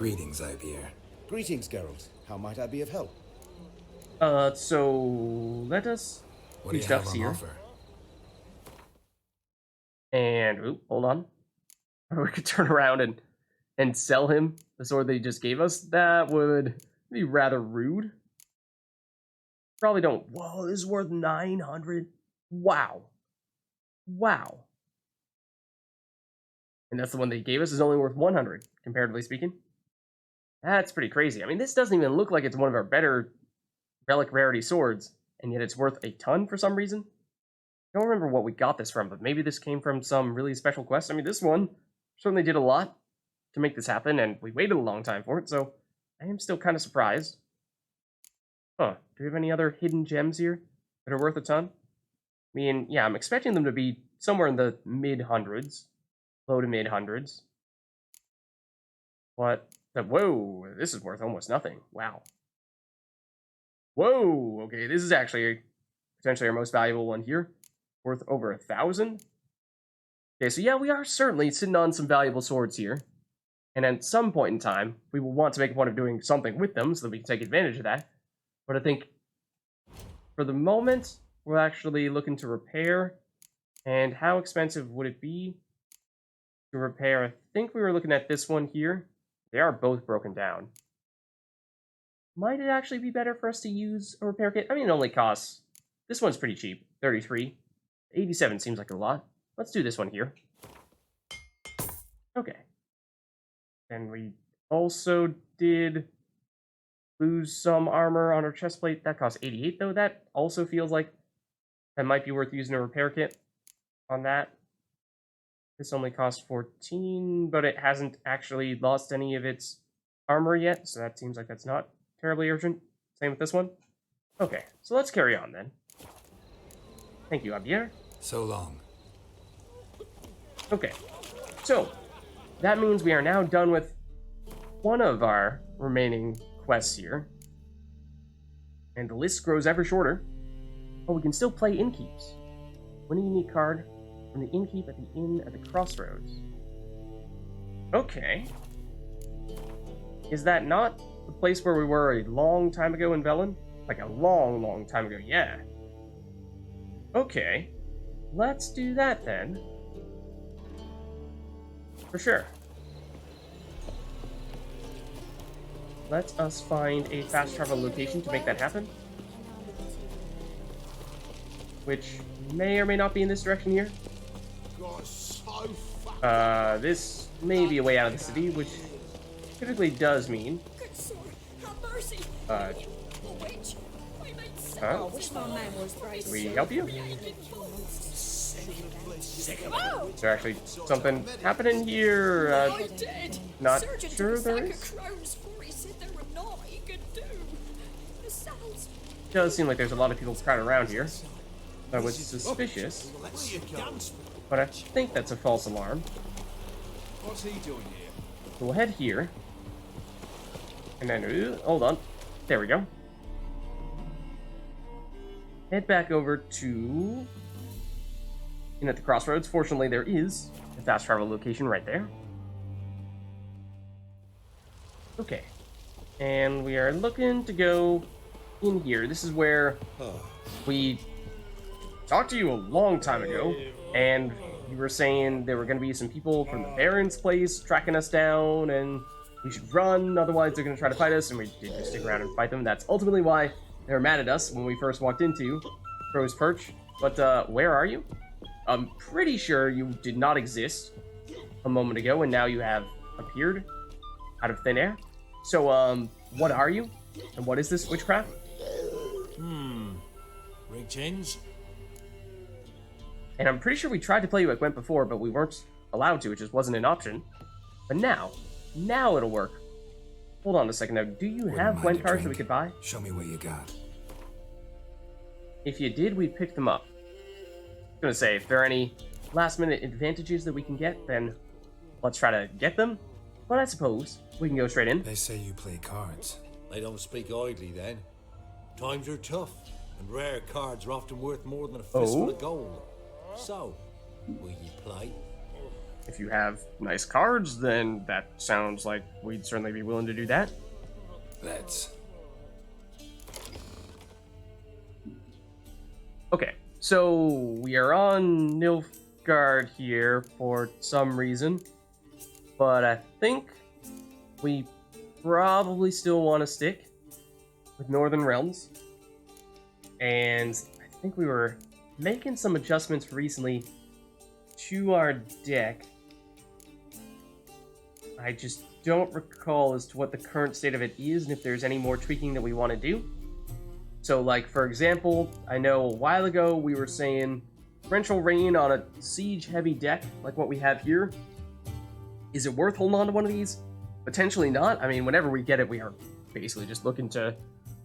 Greetings, Ibeer. Greetings, Geralt. How might I be of help? So let us What do do you have stuffs on here. offer? And hold on. We could turn around and sell him the sword that he just gave us. That would be rather rude. Probably don't. Whoa, this is worth 900. Wow. Wow. And that's the one that he gave us is only worth 100, comparatively speaking. That's pretty crazy. I mean, this doesn't even look like it's one of our better relic rarity swords, and yet it's worth a ton for some reason. I don't remember what we got this from, but maybe this came from some really special quest. I mean, this one certainly did a lot to make this happen, and we waited a long time for it, so I am still kind of surprised. Huh, do we have any other hidden gems here that are worth a ton? I mean, yeah, I'm expecting them to be somewhere in the mid-hundreds, low to mid-hundreds. But, whoa, this is worth almost nothing. Wow. Whoa, okay, this is actually potentially our most valuable one here, worth over 1,000. Okay, so yeah, we are certainly sitting on some valuable swords here. And at some point in time, we will want to make a point of doing something with them so that we can take advantage of that. But I think for the moment, we're actually looking to repair. And how expensive would it be to repair? I think we were looking at this one here. They are both broken down. Might it actually be better for us to use a repair kit? I mean, it only costs... This one's pretty cheap, 33. 87 seems like a lot. Let's do this one here. Okay. And we also did lose some armor on our chest plate. That costs 88, though. That also feels like that might be worth using a repair kit on that. This only costs 14, but it hasn't actually lost any of its armor yet, so that seems like that's not terribly urgent. Same with this one. Okay, so let's carry on then. Thank you, Abier. So long. Okay, so that means we are now done with one of our remaining quests here. And the list grows ever shorter. But we can still play innkeeps. Win a unique card from the innkeep at the inn at the crossroads. Okay. Is that not the place where we were a long time ago in Velen? Like a long, long time ago, yeah. Okay. Let's do that then. For sure. Let us find a fast travel location to make that happen. Which may or may not be in this direction here. This may be a way out of the city, which typically does mean... Can we help you? Is there actually something happening here? Not sure there is. Does seem like there's a lot of people crowded around here. I was suspicious, but I think that's a false alarm. What's he doing here? So we'll head here, and then hold on. There we go. Head back over to in at the crossroads. Fortunately, there is a fast travel location right there. Okay, and we are looking to go in here. This is where we talked to you a long time ago, and you were saying there were going to be some people from the Baron's place tracking us down, and we should run, otherwise they're going to try to fight us, and we did just stick around and fight them. That's ultimately why they were mad at us when we first walked into Crow's Perch. But, where are you? I'm pretty sure you did not exist a moment ago, and now you have appeared out of thin air. So, what are you? And what is this witchcraft? Ring tins? And I'm pretty sure we tried to play you at Gwent before, but we weren't allowed to. It just wasn't an option. But now it'll work. Hold on a second now. Do you have Gwent cards that we could buy? Show me what you got. If you did, we'd pick them up. I was gonna say, if there are any last-minute advantages that we can get, then let's try to get them. But I suppose we can go straight in. They say you play cards. They don't speak idly then. Times are tough, and rare cards are often worth more than a fistful of gold. So, will you play? If you have nice cards, then that sounds like we'd certainly be willing to do that. Let's. Okay, so we are on Nilfgaard here for some reason, but I think we probably still want to stick with Northern Realms. And I think we were making some adjustments recently to our deck. I just don't recall as to what the current state of it is and if there's any more tweaking that we want to do. So, like, for example, I know a while ago we were saying torrential rain on a siege-heavy deck, like what we have here. Is it worth holding on to one of these? Potentially not. I mean, whenever we get it, we are basically just looking to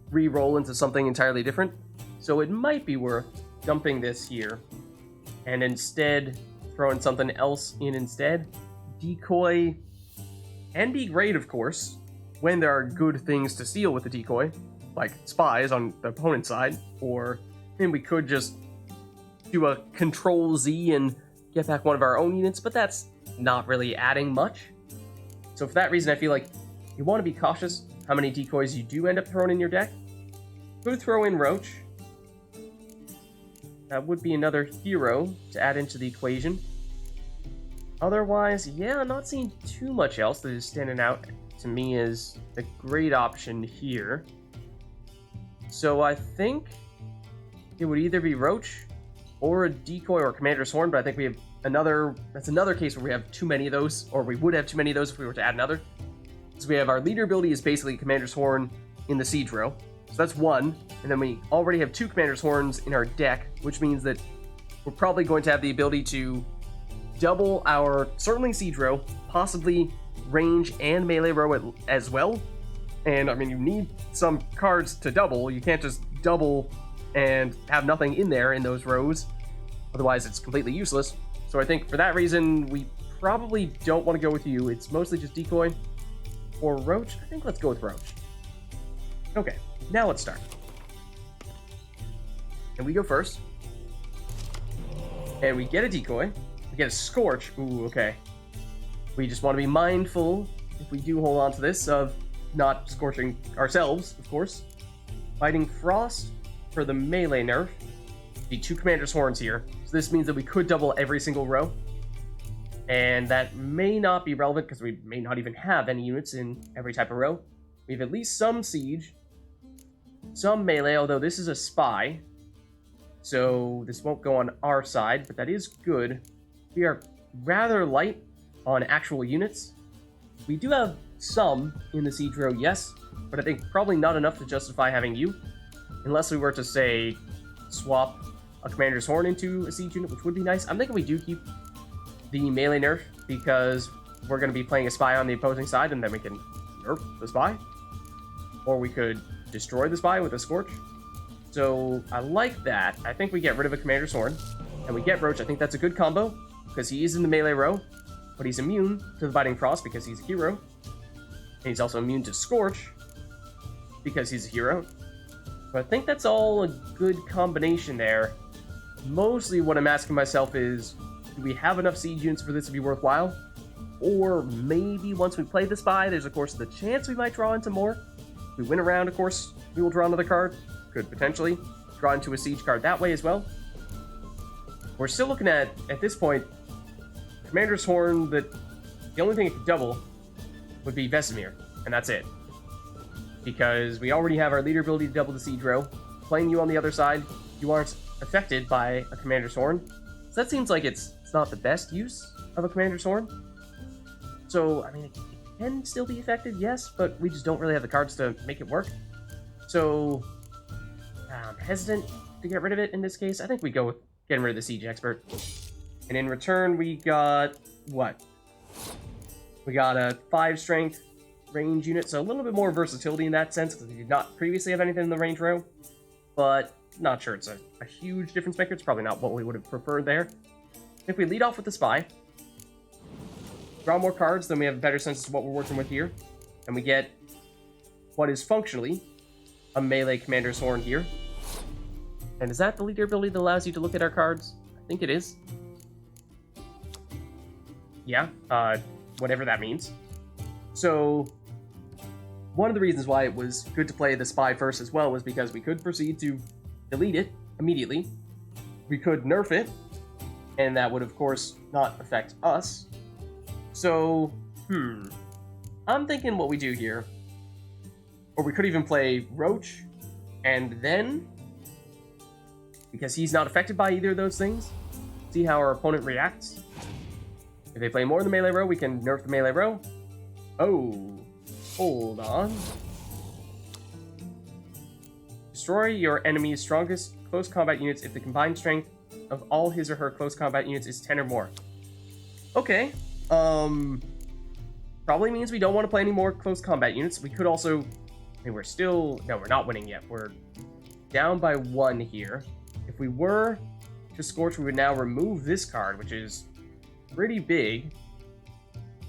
re-roll into something entirely different. So it might be worth dumping this here and instead throwing something else in instead. Decoy can be great, of course, when there are good things to steal with the decoy, like spies on the opponent's side, or then we could just do a Control Z and get back one of our own units, but that's not really adding much. So for that reason, I feel like you want to be cautious how many decoys you do end up throwing in your deck. Could throw in Roach. That would be another hero to add into the equation. Otherwise, yeah, I'm not seeing too much else that is standing out to me as a great option here. So I think it would either be Roach or a decoy or Commander's Horn, but I think we have that's another case where we have too many of those, or we would have too many of those if we were to add another. So we have our leader ability is basically Commander's Horn in the siege row. So that's one, and then we already have 2 Commander's Horns in our deck, which means that we're probably going to have the ability to double our certainly siege row, possibly range and melee row as well. And I mean, you need some cards to double. You can't just double and have nothing in there in those rows. Otherwise, it's completely useless. So I think for that reason, we probably don't want to go with you. It's mostly just decoy or Roach. I think let's go with Roach. Okay, now let's start. And we go first. And we get a decoy. We get a Scorch. Ooh, okay. We just want to be mindful, if we do hold on to this, of not scorching ourselves, of course. Fighting Frost for the melee nerf. The 2 Commander's Horns here. So this means that we could double every single row. And that may not be relevant because we may not even have any units in every type of row. We have at least some siege, some melee, although this is a spy. So this won't go on our side, but that is good. We are rather light on actual units. We do have some in the siege row, yes, but I think probably not enough to justify having you. Unless we were to, say, swap a Commander's Horn into a siege unit, which would be nice. I'm thinking we do keep the melee nerf because we're going to be playing a spy on the opposing side, and then we can nerf the spy. Or we could destroy the spy with a Scorch. So I like that. I think we get rid of a Commander's Horn, and we get Roach. I think that's a good combo because he is in the melee row, but he's immune to the Biting Frost because he's a hero. And he's also immune to Scorch because he's a hero. So I think that's all a good combination there. Mostly what I'm asking myself is, do we have enough siege units for this to be worthwhile? Or maybe once we play the spy, there's of course the chance we might draw into more. If we win a round, of course, we will draw another card. Could potentially draw into a siege card that way as well. We're still looking at this point, Commander's Horn, that the only thing it could double would be Vesemir, and that's it. Because we already have our leader ability to double the siege row. Playing you on the other side, you aren't affected by a Commander's Horn. So that seems like it's not the best use of a Commander's Horn. So, I mean, it can still be affected, yes, but we just don't really have the cards to make it work. So, I'm hesitant to get rid of it in this case. I think we go with getting rid of the Siege Expert. And in return, we got, what? We got a 5 strength range unit, so a little bit more versatility in that sense, because we did not previously have anything in the range row. But, not sure it's a huge difference maker. It's probably not what we would have preferred there. If we lead off with the Spy, draw more cards, then we have a better sense of what we're working with here. And we get what is functionally a melee Commander's Horn here. And is that the leader ability that allows you to look at our cards? I think it is. Yeah, whatever that means. So, one of the reasons why it was good to play the Spy first as well was because we could proceed to delete it immediately. We could nerf it, and that would, of course, not affect us. So, I'm thinking what we do here, or we could even play Roach, and then, because he's not affected by either of those things, see how our opponent reacts. If they play more in the melee row, we can nerf the melee row. Oh, hold on. Destroy your enemy's strongest close combat units if the combined strength of all his or her close combat units is 10 or more. Okay, probably means we don't want to play any more close combat units. We could also, I mean, no, we're not winning yet. We're down by 1 here. If we were to Scorch, we would now remove this card, which is pretty big.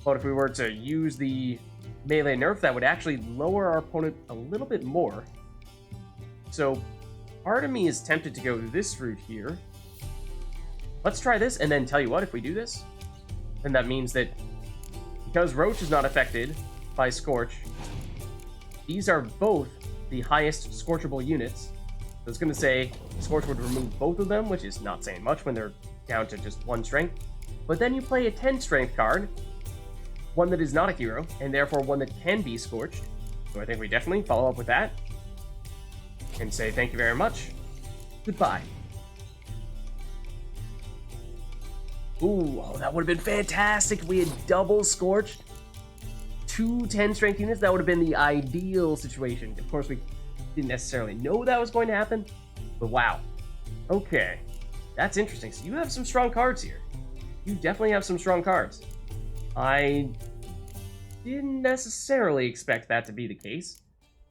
But if we were to use the melee nerf, that would actually lower our opponent a little bit more. So part of me is tempted to go this route here. Let's try this, and then tell you what, if we do this, then that means that because Roach is not affected by Scorch, these are both the highest Scorchable units. So it's going to say Scorch would remove both of them, which is not saying much when they're down to just 1 strength. But then you play a 10 strength card, one that is not a hero, and therefore one that can be Scorched. So I think we definitely follow up with that and say thank you very much. Goodbye. Ooh, oh, that would have been fantastic if we had double Scorched 2 10 strength units. That would have been the ideal situation. Of course, we didn't necessarily know that was going to happen, but wow. Okay, that's interesting. So you have some strong cards here. You definitely have some strong cards. I didn't necessarily expect that to be the case.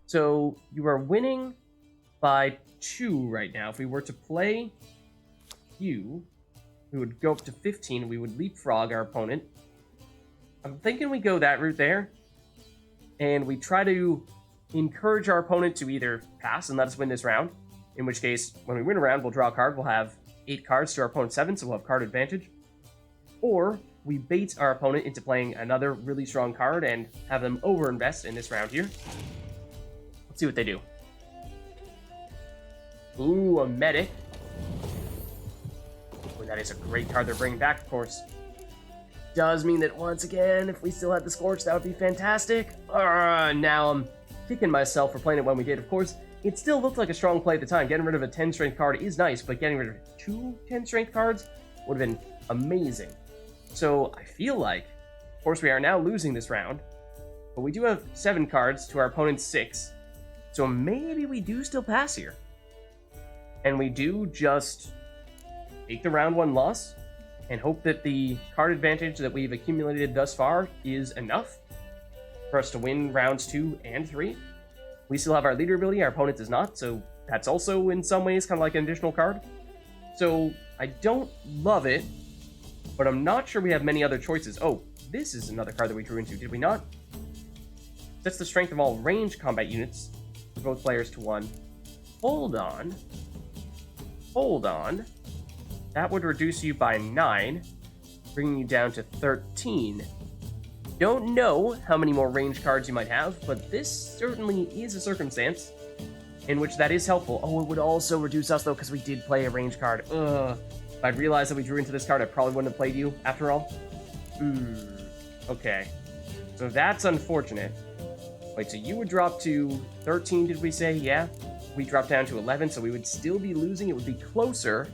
So you are winning by 2 right now. If we were to play you, we would go up to 15. We would leapfrog our opponent. I'm thinking we go that route there, and we try to encourage our opponent to either pass and let us win this round, in which case, when we win a round, we'll draw a card. We'll have 8 cards to our opponent's 7, so we'll have card advantage. Or we bait our opponent into playing another really strong card and have them overinvest in this round here. Let's see what they do. Ooh, a medic. Oh, that is a great card they're bringing back, of course. Does mean that once again, if we still had the Scorch, that would be fantastic. Now I'm kicking myself for playing it when we did. Of course, it still looked like a strong play at the time. Getting rid of a 10 strength card is nice, but getting rid of 2 10 strength cards would have been amazing. So I feel like, of course, we are now losing this round, but we do have 7 cards to our opponent's 6. So maybe we do still pass here. And we do just take the round 1 loss and hope that the card advantage that we've accumulated thus far is enough for us to win rounds 2 and 3. We still have our leader ability, our opponent does not, so that's also in some ways kind of like an additional card. So I don't love it, but I'm not sure we have many other choices. Oh, this is another card that we drew into, did we not? Sets the strength of all ranged combat units for both players to 1. Hold on. That would reduce you by 9, bringing you down to 13. Don't know how many more range cards you might have, but this certainly is a circumstance in which that is helpful. Oh, it would also reduce us, though, because we did play a range card. Ugh. If I'd realized that we drew into this card, I probably wouldn't have played you, after all. Okay. So that's unfortunate. Wait, so you would drop to 13, did we say? Yeah. We dropped down to 11, so we would still be losing. It would be closer,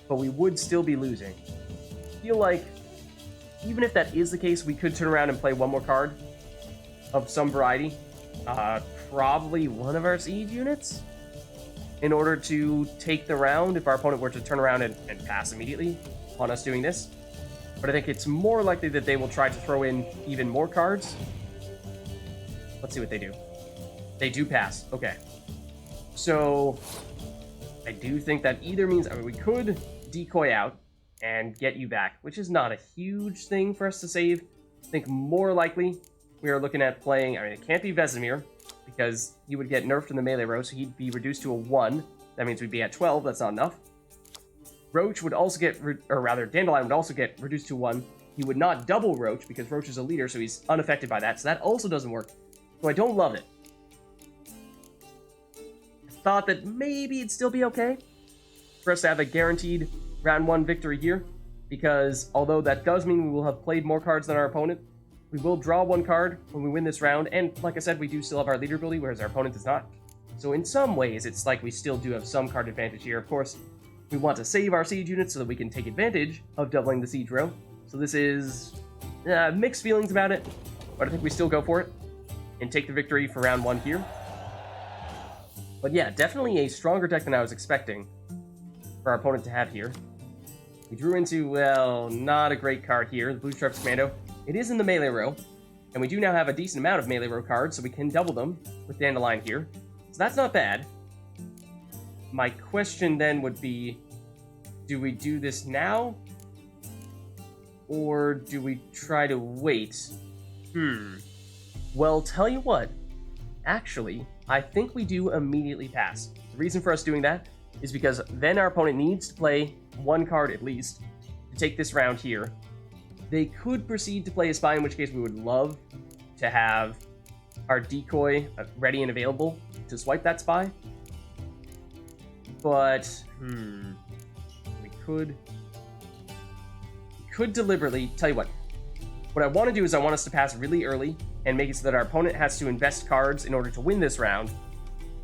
but we would still be losing. I feel like, even if that is the case, we could turn around and play one more card of some variety. Probably one of our siege units, in order to take the round if our opponent were to turn around and pass immediately on us doing this. But I think it's more likely that they will try to throw in even more cards. Let's see what they do. They do pass. Okay. So I do think that either means, I mean, we could decoy out and get you back, which is not a huge thing for us to save. I think more likely we are looking at playing, I mean, it can't be Vesemir, because he would get nerfed in the melee row, so he'd be reduced to a 1. That means we'd be at 12, that's not enough. Roach would also get, or rather, Dandelion would also get reduced to 1. he would not double Roach because Roach is a leader, so he's unaffected by that. So that also doesn't work. So I don't love it. I thought that maybe it'd still be okay for us to have a guaranteed round 1 victory here, because although that does mean we will have played more cards than our opponent, we will draw 1 card when we win this round, and like I said, we do still have our leader ability, whereas our opponent does not. So in some ways, it's like we still do have some card advantage here. Of course, we want to save our siege units so that we can take advantage of doubling the siege row. So this is mixed feelings about it, but I think we still go for it and take the victory for round 1 here. But yeah, definitely a stronger deck than I was expecting for our opponent to have here. We drew into, well, not a great card here, the Blue Stripes Commando. It is in the melee row, and we do now have a decent amount of melee row cards, so we can double them with Dandelion here. So that's not bad. My question then would be, do we do this now? Or do we try to wait? Well, tell you what. Actually, I think we do immediately pass. The reason for us doing that is because then our opponent needs to play 1 card at least to take this round here. They could proceed to play a spy, in which case we would love to have our decoy ready and available to swipe that spy. But, we could deliberately, tell you what I want to do is I want us to pass really early and make it so that our opponent has to invest cards in order to win this round,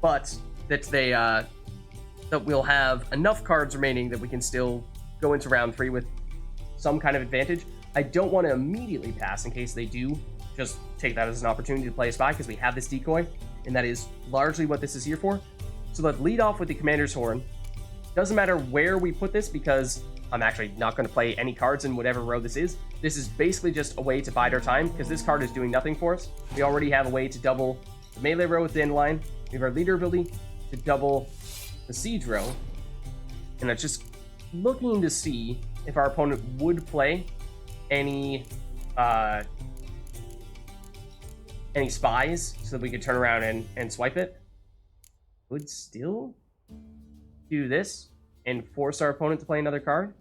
but that that we'll have enough cards remaining that we can still go into round 3 with some kind of advantage. I don't want to immediately pass in case they do just take that as an opportunity to play a spy, because we have this decoy, and that is largely what this is here for. So let's lead off with the Commander's Horn. Doesn't matter where we put this, because I'm actually not going to play any cards in whatever row this is. This is basically just a way to bide our time, because this card is doing nothing for us. We already have a way to double the melee row with Dandelion. We have our leader ability to double the siege row. And it's just looking to see if our opponent would play any spies so that we could turn around and swipe it. Would still do this and force our opponent to play another card.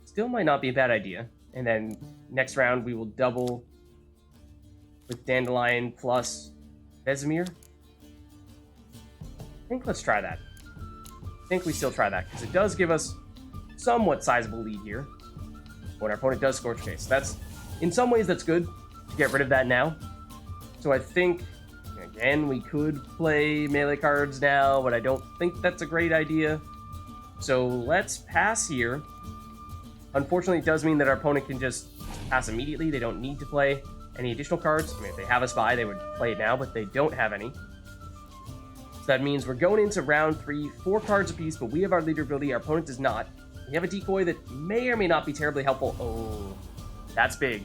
Still might not be a bad idea. And then next round we will double with Dandelion plus Vesemir. I think let's try that. I think we still try that, because it does give us somewhat sizable lead here when our opponent does Scorch Face. That's, in some ways, that's good to get rid of that now. So I think, again, we could play melee cards now, but I don't think that's a great idea. So let's pass here. Unfortunately, it does mean that our opponent can just pass immediately. They don't need to play any additional cards. I mean, if they have a spy, they would play it now, but they don't have any. So that means we're going into round 3, 4 cards apiece, but we have our leader ability, our opponent does not. We have a decoy that may or may not be terribly helpful. Oh, that's big.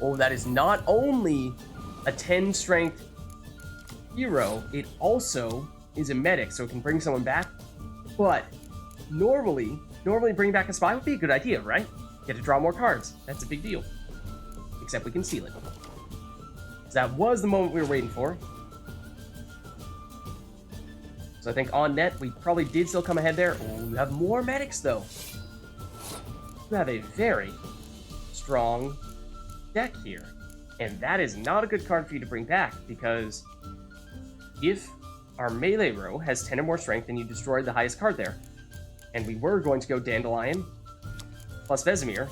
Oh, that is not only a 10 strength hero, it also is a medic, so it can bring someone back. But normally bringing back a spy would be a good idea, right? Get to draw more cards. That's a big deal. Except we can seal it. So that was the moment we were waiting for. So I think on net, we probably did still come ahead there. Oh, you have more medics, though. You have a very strong deck here. And that is not a good card for you to bring back, because if our melee row has 10 or more strength, then you destroyed the highest card there. And we were going to go Dandelion plus Vesemir.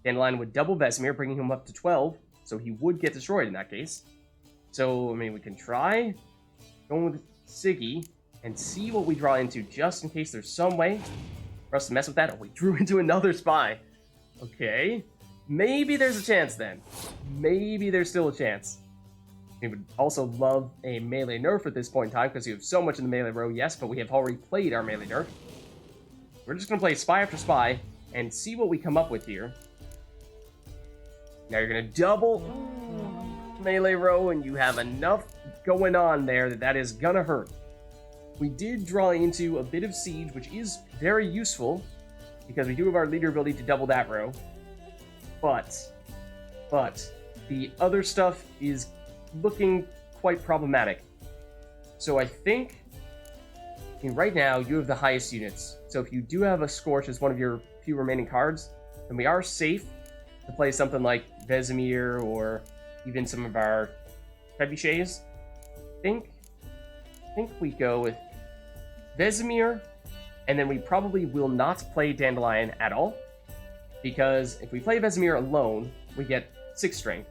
Dandelion would double Vesemir, bringing him up to 12, so he would get destroyed in that case. So, I mean, we can try going with Siggy and see what we draw into, just in case there's some way for us to mess with that. Oh, we drew into another spy. Okay. Maybe there's a chance then. Maybe there's still a chance. We would also love a melee nerf at this point in time, because you have so much in the melee row, yes, but we have already played our melee nerf. We're just going to play spy after spy and see what we come up with here. Now you're going to double melee row, and you have enough going on there that is going to hurt. We did draw into a bit of siege, which is very useful, because we do have our leader ability to double that row. But the other stuff is looking quite problematic. So I think, right now, you have the highest units. So if you do have a Scorch as one of your few remaining cards, then we are safe to play something like Vesemir or even some of our trebuchets. I think we go with Vesemir, and then we probably will not play Dandelion at all, because if we play Vesemir alone, we get 6 strength.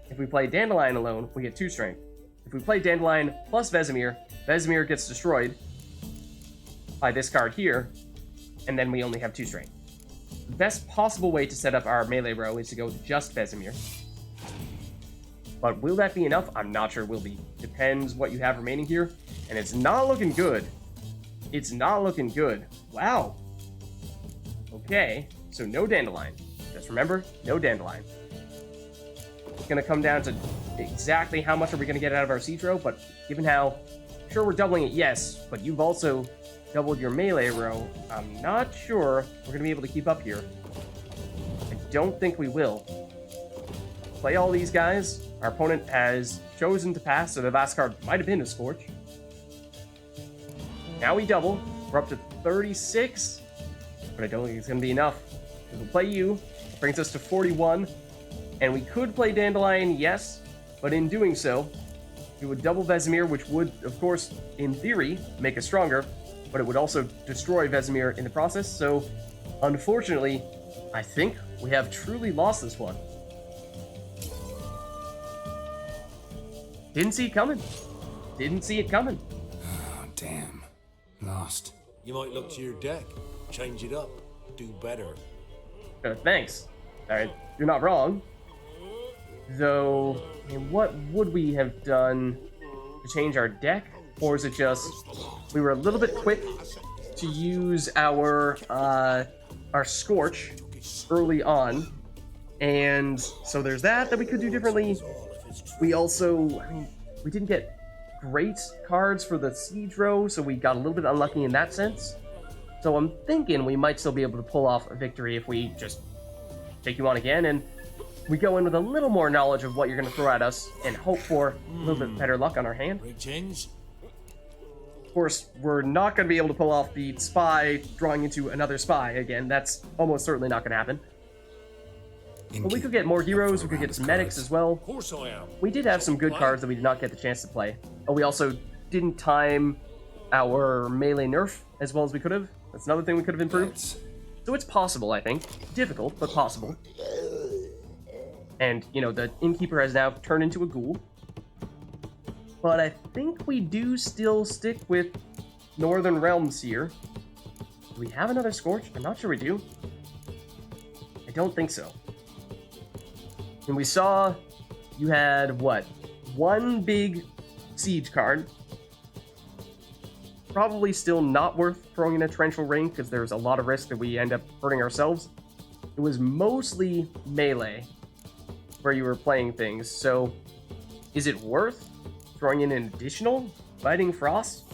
If we play Dandelion alone, we get 2 strength. If we play Dandelion plus Vesemir, Vesemir gets destroyed by this card here, and then we only have 2 strength. The best possible way to set up our melee row is to go with just Vesemir. But will that be enough? I'm not sure it will be. Depends what you have remaining here, and it's not looking good. It's not looking good. Wow. Okay, so no Dandelion. Just remember, no Dandelion. It's going to come down to exactly how much are we going to get out of our siege row, but given how, sure we're doubling it, yes, but you've also doubled your melee row, I'm not sure we're going to be able to keep up here. I don't think we will. Play all these guys. Our opponent has chosen to pass, so the last card might have been a Scorch. Now we double. We're up to 36, but I don't think it's going to be enough. We'll play you. Brings us to 41, and we could play Dandelion, yes, but in doing so, we would double Vesemir, which would, of course, in theory, make us stronger, but it would also destroy Vesemir in the process, so unfortunately, I think we have truly lost this one. Didn't see it coming. Didn't see it coming. Oh, damn. Lost. You might look to your deck, change it up, do better. Thanks. Alright, you're not wrong. Though, I mean, what would we have done to change our deck? Or is it just we were a little bit quick to use our Scorch early on, and so there's that we could do differently. We also, I mean, we didn't get great cards for the siege row, so we got a little bit unlucky in that sense. So I'm thinking we might still be able to pull off a victory if we just take you on again, and we go in with a little more knowledge of what you're going to throw at us, and hope for a little bit better luck on our hand. Rig change. Of course, we're not going to be able to pull off the spy drawing into another spy again. That's almost certainly not going to happen. But we could get more heroes, we could get some medics as well. Of course I am. We did have some good cards that we did not get the chance to play. Oh, we also didn't time our melee nerf as well as we could have. That's another thing we could have improved. So it's possible, I think. Difficult, but possible. And, you know, the Innkeeper has now turned into a ghoul. But I think we do still stick with Northern Realms here. Do we have another Scorch? I'm not sure we do. I don't think so. And we saw you had, what, one big siege card. Probably still not worth throwing in a torrential ring because there's a lot of risk that we end up hurting ourselves. It was mostly melee where you were playing things, so is it worth throwing in an additional Biting Frost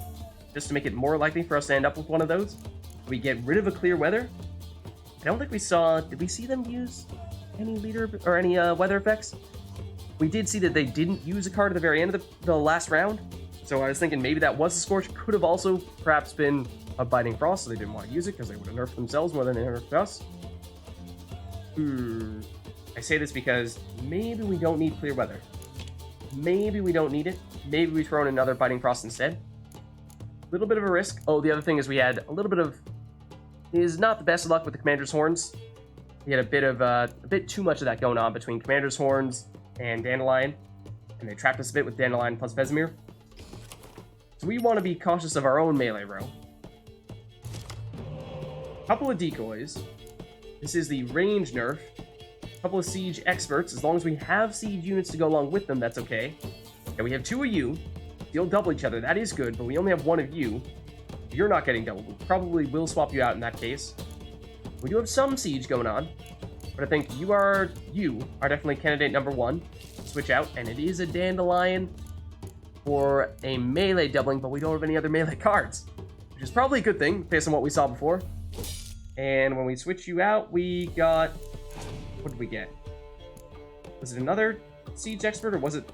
just to make it more likely for us to end up with one of those? Do we get rid of a clear weather? I don't think we saw, did we see them use any leader or any weather effects? We did see that they didn't use a card at the very end of the last round, so I was thinking maybe that was a Scorch. Could have also perhaps been a Biting Frost, so they didn't want to use it because they would have nerfed themselves more than they nerfed us. I say this because maybe we don't need clear weather. Maybe we don't need it. Maybe we throw in another Biting Frost instead. A little bit of a risk. Oh, the other thing is we had a little bit of, is not the best of luck with the Commander's Horns. We had a bit too much of that going on between Commander's Horns and Dandelion, and they trapped us a bit with Dandelion plus Vesemir. So we want to be cautious of our own melee row. Couple of decoys. This is the range nerf. Couple of siege experts. As long as we have siege units to go along with them, that's okay. And we have 2 of you. You'll double each other. That is good, but we only have 1 of you. You're not getting doubled. We probably will swap you out in that case. We do have some siege going on, but I think you are definitely candidate number 1. Switch out, and it is a Dandelion for a melee doubling, but we don't have any other melee cards, which is probably a good thing based on what we saw before. And when we switch you out, we got, what did we get? Was it another siege expert, or was it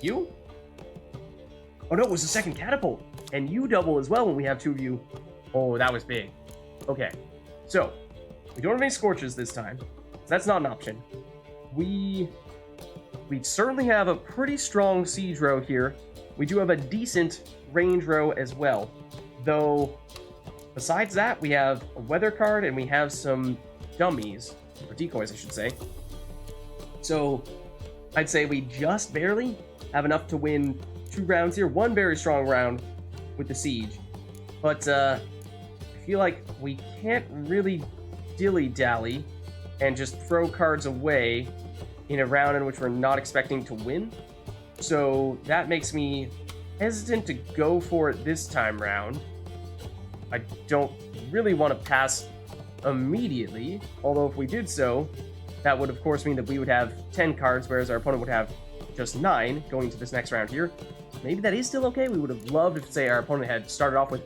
you? Oh no, it was the second catapult, and you double as well when we have 2 of you. Oh, that was big. Okay, so we don't have any Scorches this time. That's not an option. We certainly have a pretty strong siege row here. We do have a decent range row as well. Though, besides that, we have a weather card and we have some dummies, or decoys, I should say. So, I'd say we just barely have enough to win 2 rounds here. One very strong round with the siege. But, I feel like we can't really dilly-dally and just throw cards away in a round in which we're not expecting to win. So that makes me hesitant to go for it this time round. I don't really want to pass immediately, although if we did so, that would of course mean that we would have 10 cards, whereas our opponent would have just 9 going to this next round here. Maybe that is still okay. We would have loved if, say, our opponent had started off with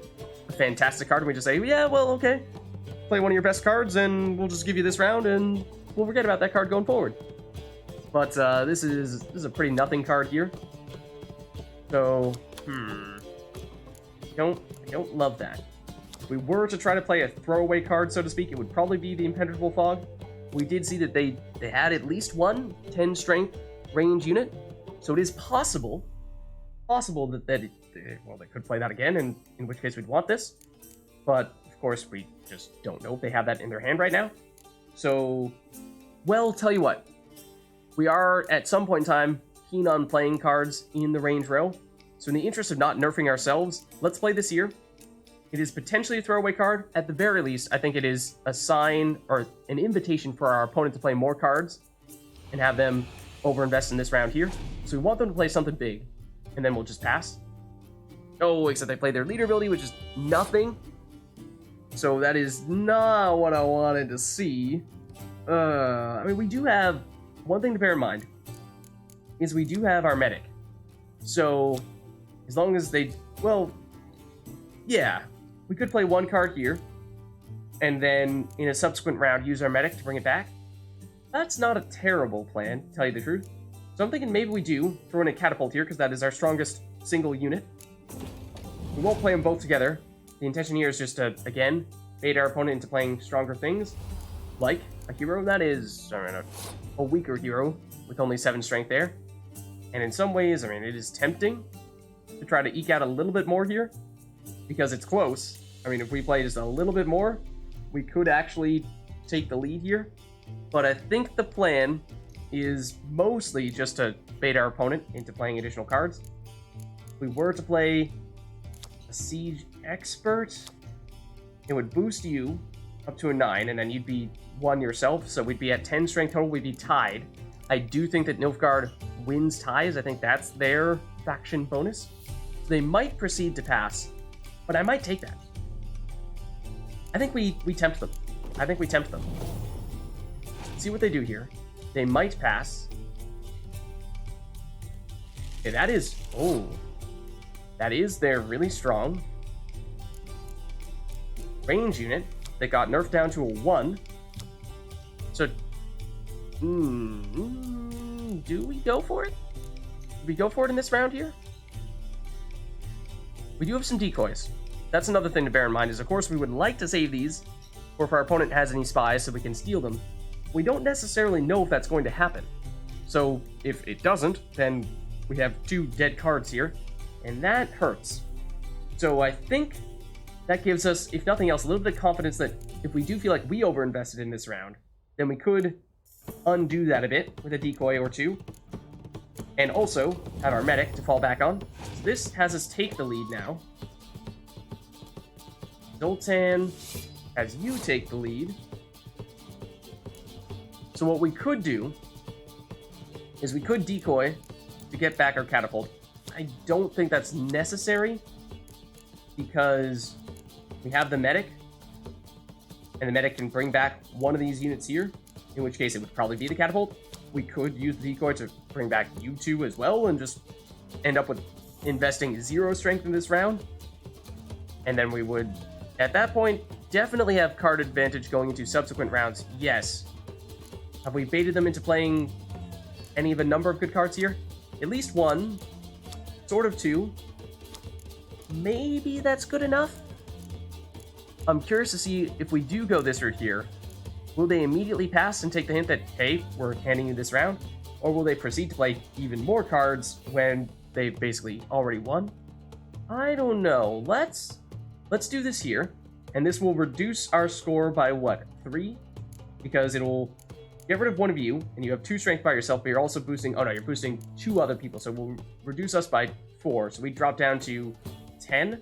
a fantastic card and we just say, yeah, well, okay, play one of your best cards and we'll just give you this round and we'll forget about that card going forward. But this is a pretty nothing card here. So, I don't love that. If we were to try to play a throwaway card, so to speak, it would probably be the Impenetrable Fog. We did see that they had at least one 10 strength range unit, so it is possible that they could play that again, and in which case we'd want this. But of course, we just don't know if they have that in their hand right now. So, well, tell you what. We are, at some point in time, keen on playing cards in the range row. So in the interest of not nerfing ourselves, let's play this here. It is potentially a throwaway card. At the very least, I think it is a sign or an invitation for our opponent to play more cards and have them overinvest in this round here. So we want them to play something big, and then we'll just pass. Oh, except they play their leader ability, which is nothing. So that is not what I wanted to see. I mean, we do have... One thing to bear in mind is we do have our medic. So, as long as they... Well, yeah. We could play one card here, and then in a subsequent round use our medic to bring it back. That's not a terrible plan, to tell you the truth. So I'm thinking maybe we do throw in a catapult here, because that is our strongest single unit. We won't play them both together. The intention here is just to, again, bait our opponent into playing stronger things, like a hero that is a weaker hero with only 7 strength there. And in some ways, I mean, it is tempting to try to eke out a little bit more here because it's close. I mean, if we play just a little bit more, we could actually take the lead here. But I think the plan is mostly just to bait our opponent into playing additional cards. If we were to play a Siege Expert, it would boost you up to a 9, and then you'd be 1 yourself, so we'd be at 10 strength total, we'd be tied. I do think that Nilfgaard wins ties. I think that's their faction bonus. So they might proceed to pass, but I might take that. I think we tempt them. See what they do here. They might pass. Okay, that is... Oh. That is their really strong range unit that got nerfed down to a 1. So, do we go for it? Do we go for it in this round here? We do have some decoys. That's another thing to bear in mind is, of course, we would like to save these, or if our opponent has any spies so we can steal them. We don't necessarily know if that's going to happen. So, if it doesn't, then we have 2 dead cards here, and that hurts. So I think that gives us, if nothing else, a little bit of confidence that if we do feel like we overinvested in this round, then we could undo that a bit with a decoy or 2, and also have our medic to fall back on. So this has us take the lead now. Zoltan has you take the lead. So what we could do is we could decoy to get back our catapult. I don't think that's necessary because we have the medic, and the medic can bring back one of these units here, in which case it would probably be the catapult. We could use the decoy to bring back you 2 as well and just end up with investing 0 strength in this round. And then we would, at that point, definitely have card advantage going into subsequent rounds. Yes. Have we baited them into playing any of a number of good cards here? At least 1, sort of 2. Maybe that's good enough? I'm curious to see if we do go this route here, Will they immediately pass and take the hint that, hey, we're handing you this round? Or will they proceed to play even more cards when they've basically already won? I don't know. Let's do this here. And this will reduce our score by what? 3? Because it'll get rid of one of you, and you have 2 strength by yourself, but you're also boosting... Oh no, you're boosting 2 other people, so we'll reduce us by 4. So we drop down to 10,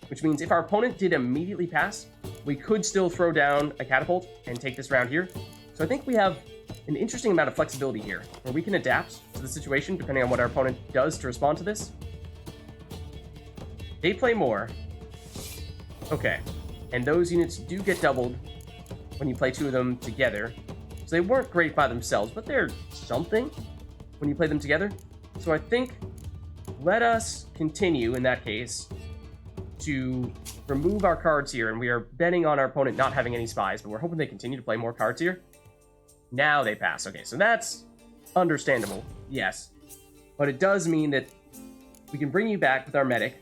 which means if our opponent did immediately pass, we could still throw down a catapult and take this round here. So I think we have an interesting amount of flexibility here, where we can adapt to the situation depending on what our opponent does to respond to this. They play more. Okay. And those units do get doubled when you play 2 of them together. So they weren't great by themselves, but they're something when you play them together. So I think let us continue, in that case, to remove our cards here. And we are betting on our opponent not having any spies, but we're hoping they continue to play more cards here. Now they pass. Okay, so that's understandable, yes. But it does mean that we can bring you back with our medic.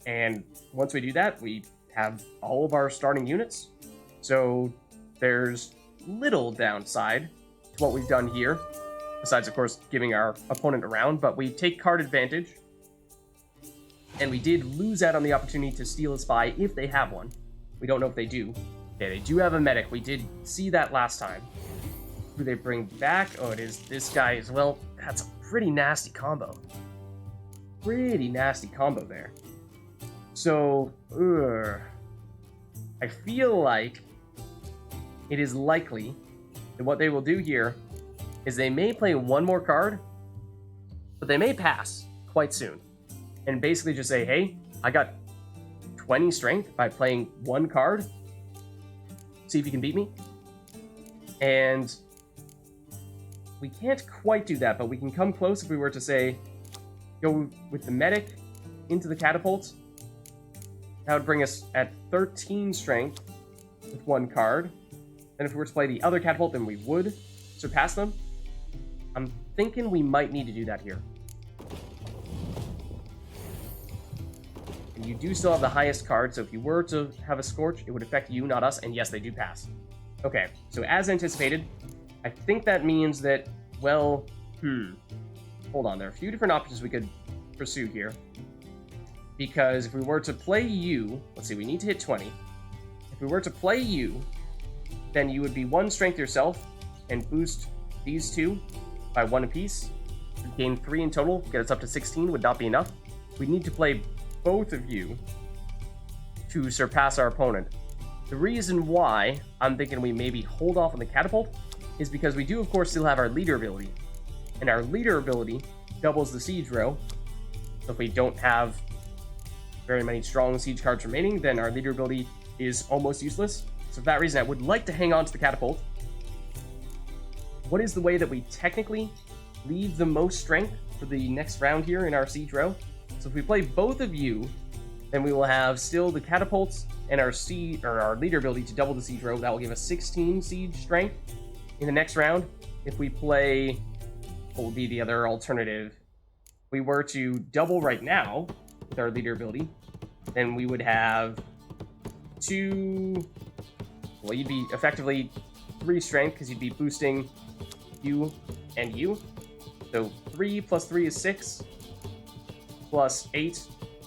And once we do that, we have all of our starting units. So there's little downside to what we've done here, besides, of course, giving our opponent a round, but we take card advantage, and we did lose out on the opportunity to steal a spy if they have one. We don't know if they do. Okay, they do have a medic. We did see that last time. Who they bring back? Oh, it is this guy as well. That's a pretty nasty combo. Pretty nasty combo there. So, I feel like it is likely that what they will do here is they may play one more card, but they may pass quite soon. And basically just say, hey, I got 20 strength by playing one card. See if you can beat me. And we can't quite do that, but we can come close if we were to say, go with the medic into the catapult. That would bring us at 13 strength with one card. And if we were to play the other catapult, then we would surpass them. I'm thinking we might need to do that here. And you do still have the highest card, so if you were to have a Scorch, it would affect you, not us, and yes, they do pass. Okay, so as anticipated, I think that means that, well, hold on, there are a few different options we could pursue here. Because if we were to play you, let's see, we need to hit 20. If we were to play you, then you would be 1 strength yourself and boost these 2 by 1 apiece. Gain 3 in total, get us up to 16, would not be enough. We need to play both of you to surpass our opponent. The reason why I'm thinking we maybe hold off on the catapult is because we do, of course, still have our leader ability. And our leader ability doubles the siege row. So if we don't have very many strong siege cards remaining, then our leader ability is almost useless. So for that reason, I would like to hang on to the catapult. What is the way that we technically leave the most strength for the next round here in our siege row? So if we play both of you, then we will have still the catapults and our leader ability to double the siege row. That will give us 16 siege strength in the next round. If we play, what would be the other alternative? If we were to double right now with our leader ability, then we would have 2... Well, you'd be effectively 3 strength because you'd be boosting you and you. So 3 plus 3 is 6. Plus 8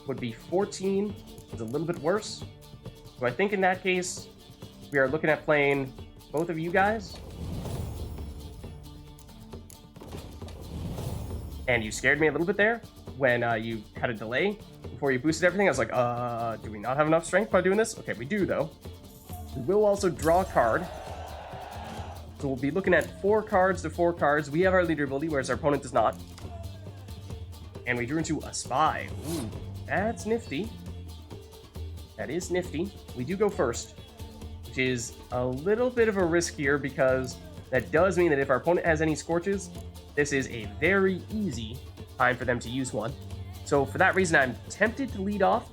would be 14. It's a little bit worse. So I think in that case, we are looking at playing both of you guys. And you scared me a little bit there when you had a delay before you boosted everything. I was like, do we not have enough strength by doing this? Okay, we do though. We will also draw a card. So we'll be looking at 4 cards to 4 cards. We have our leader ability, whereas our opponent does not. And we drew into a spy. Ooh, that's nifty. That is nifty. We do go first, which is a little bit of a risk here because that does mean that if our opponent has any Scorches, this is a very easy time for them to use one. So for that reason, I'm tempted to lead off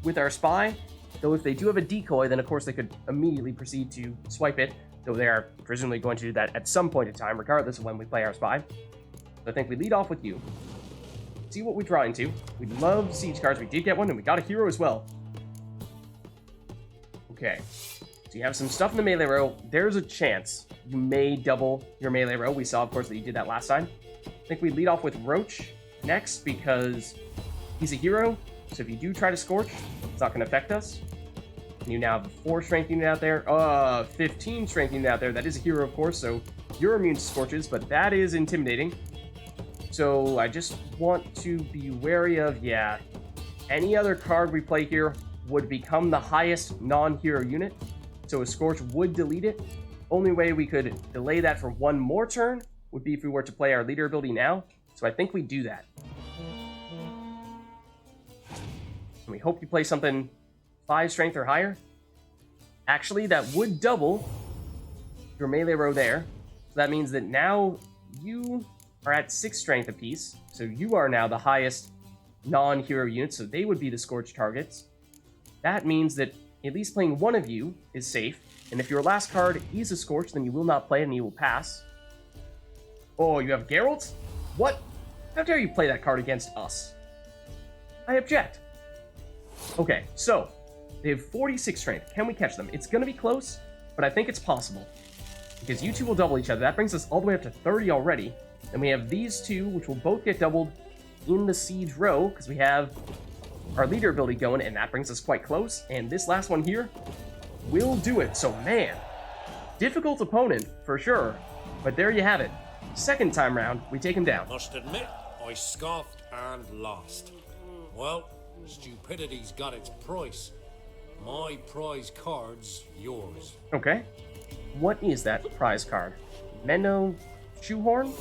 with our spy. Though if they do have a decoy, then of course they could immediately proceed to swipe it, though they are presumably going to do that at some point in time, regardless of when we play our spy. So I think we lead off with you. See what we draw into. We love siege cards. We did get one, and we got a hero as well. Okay. So you have some stuff in the melee row. There's a chance you may double your melee row. We saw, of course, that you did that last time. I think we lead off with Roach next because he's a hero. So if you do try to Scorch, it's not going to affect us. And you now have a 4 strength unit out there. 15 strength unit out there. That is a hero, of course, so you're immune to Scorches, but that is intimidating. So I just want to be wary of, yeah, any other card we play here would become the highest non-hero unit. So a Scorch would delete it. Only way we could delay that for one more turn would be if we were to play our leader ability now. So I think we do that. And we hope you play something 5 strength or higher. Actually, that would double your melee row there. So that means that now you are at 6 strength apiece. So you are now the highest non-hero unit, so they would be the Scorch targets. That means that at least playing one of you is safe. And if your last card is a Scorch, then you will not play it and you will pass. Oh, you have Geralt? What? How dare you play that card against us? I object. Okay, so they have 46 strength. Can we catch them? It's going to be close, but I think it's possible. Because you two will double each other. That brings us all the way up to 30 already. And we have these two, which will both get doubled in the siege row, because we have our leader ability going, and that brings us quite close. And this last one here will do it. So, man, difficult opponent for sure. But there you have it. Second time round, we take him down. Must admit, I scoffed and lost. Well, stupidity's got its price. My prize card's yours. Okay. What is that prize card? Menno Shoehorn?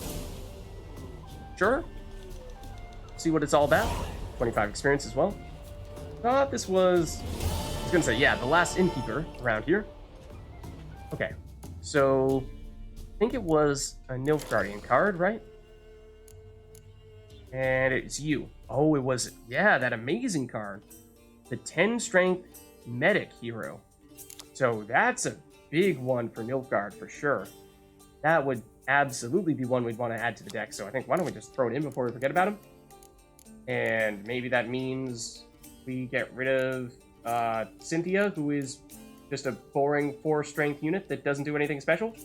Sure. See what it's all about. 25 experience as well. Thought this was... I was gonna say, yeah, the last innkeeper around here. Okay. So... I think it was a Nilfgaardian card, right? And it's you. Oh, it was... Yeah, that amazing card. The 10 strength medic hero. So that's a big one for Nilfgaard for sure. That would absolutely be one we'd want to add to the deck. So I think, why don't we just throw it in before we forget about him? And maybe that means we get rid of Cynthia, who is just a boring 4 strength unit that doesn't do anything special.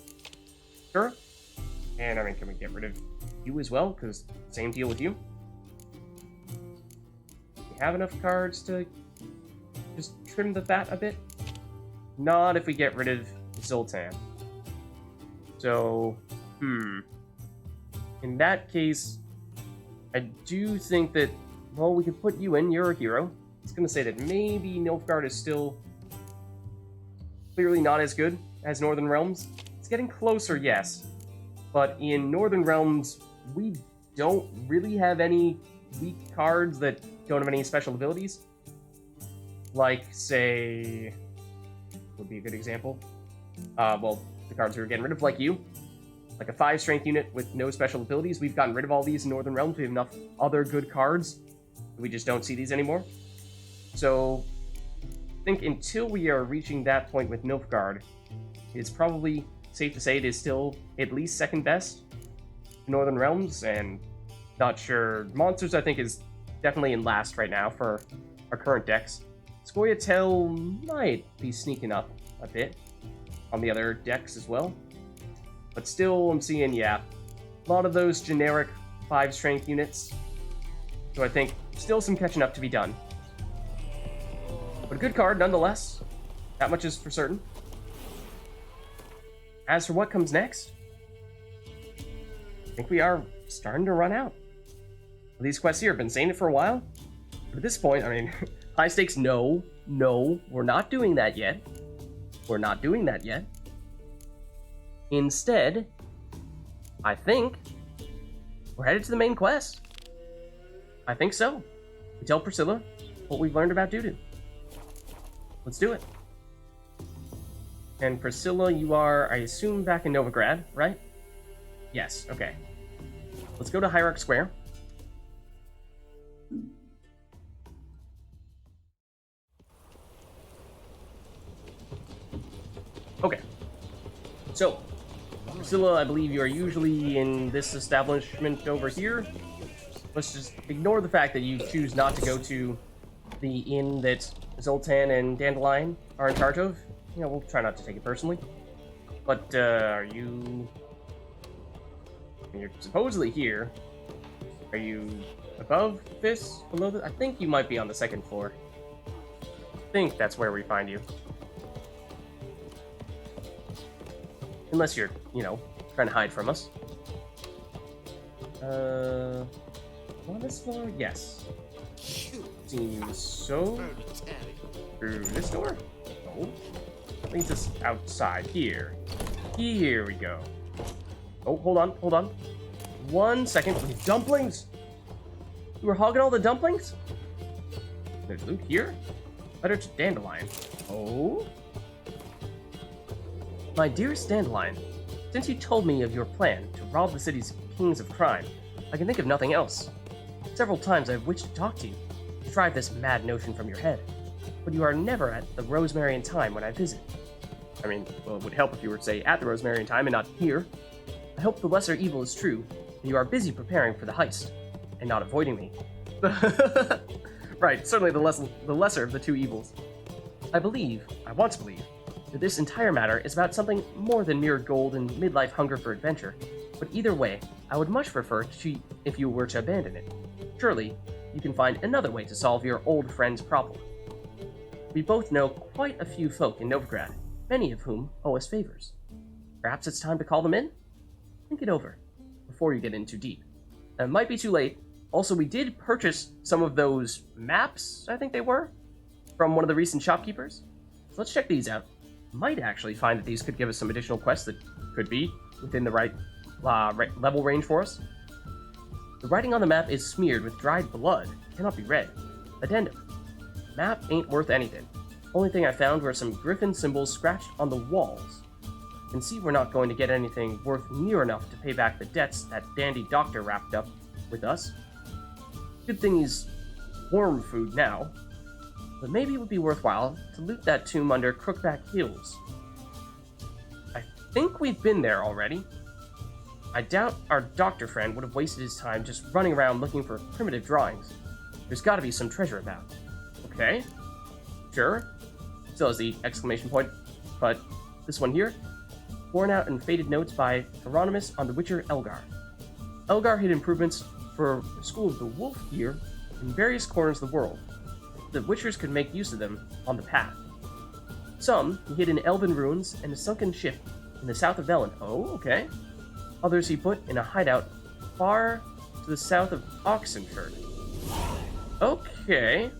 Sure. And I mean, can we get rid of you as well? Because same deal with you. Do we have enough cards to just trim the fat a bit? Not if we get rid of Zoltan. So, in that case, I do think that, well, we could put you in. You're a hero. It's going to say that maybe Nilfgaard is still clearly not as good as Northern Realms. It's getting closer, yes. But in Northern Realms, we don't really have any weak cards that don't have any special abilities. Like, say... would be a good example. Well, the cards we were getting rid of, like you. Like a 5 strength unit with no special abilities. We've gotten rid of all these in Northern Realms. We have enough other good cards. We just don't see these anymore. So, I think until we are reaching that point with Nilfgaard, it's probably safe to say it is still at least second best in Northern Realms, and not sure. Monsters, I think, is definitely in last right now for our current decks. Scoia'tael might be sneaking up a bit on the other decks as well. But still, I'm seeing, yeah, a lot of those generic 5 strength units. So I think still some catching up to be done. But a good card nonetheless. That much is for certain. As for what comes next, I think we are starting to run out. These quests here, I've been saying it for a while. But at this point, I mean, high stakes, no, we're not doing that yet. We're not doing that yet. Instead, I think we're headed to the main quest. I think so. We tell Priscilla what we've learned about Dudu. Let's do it. And Priscilla, you are, I assume, back in Novigrad, right? Yes, okay. Let's go to Hierarch Square. Okay. So, Priscilla, I believe you are usually in this establishment over here. Let's just ignore the fact that you choose not to go to the inn that Zoltan and Dandelion are in charge of. you know, we'll try not to take it personally. But, are you... You're supposedly here. Are you above this? Below this? I think you might be on the second floor. I think that's where we find you. Unless you're, you know, trying to hide from us. On this floor? Yes. Seems so. Through this door? No. Leads us outside. Here. Here we go. Oh, hold on, hold on. 1 second. Dumplings! You were hogging all the dumplings? There's loot here? Letter to Dandelion. Oh? My dearest Dandelion, since you told me of your plan to rob the city's kings of crime, I can think of nothing else. Several times I've wished to talk to you, to drive this mad notion from your head, but you are never at the Rosemary and Thyme when I visit. I mean, well, it would help if you were, say, at the Rosemary and Thyme and not here. I hope the lesser evil is true, and you are busy preparing for the heist, and not avoiding me. Right, certainly the lesser of the two evils. I want to believe, that this entire matter is about something more than mere gold and midlife hunger for adventure, but either way, I would much prefer to cheat if you were to abandon it. Surely, you can find another way to solve your old friend's problem. We both know quite a few folk in Novigrad, many of whom owe us favors. Perhaps it's time to call them in? Think it over, before you get in too deep. It might be too late. Also, we did purchase some of those maps, I think they were, from one of the recent shopkeepers. So let's check these out. Might actually find that these could give us some additional quests that could be within the right level range for us. The writing on the map is smeared with dried blood. Cannot be read. Addendum. Map ain't worth anything. Only thing I found were some griffin symbols scratched on the walls. You can see we're not going to get anything worth near enough to pay back the debts that dandy doctor wrapped up with us. Good thing he's warm food now. But maybe it would be worthwhile to loot that tomb under Crookback Hills. I think we've been there already. I doubt our doctor friend would have wasted his time just running around looking for primitive drawings. There's gotta be some treasure about. Okay. Sure. Still has the exclamation point. But this one here, worn out and faded notes by Hieronymus on the Witcher Elgar. Elgar hid improvements for the School of the Wolf here in various corners of the world. The Witchers could make use of them on the path. Some he hid in elven ruins and a sunken ship in the south of Velen. Oh, okay. Others he put in a hideout far to the south of Oxenford. Okay.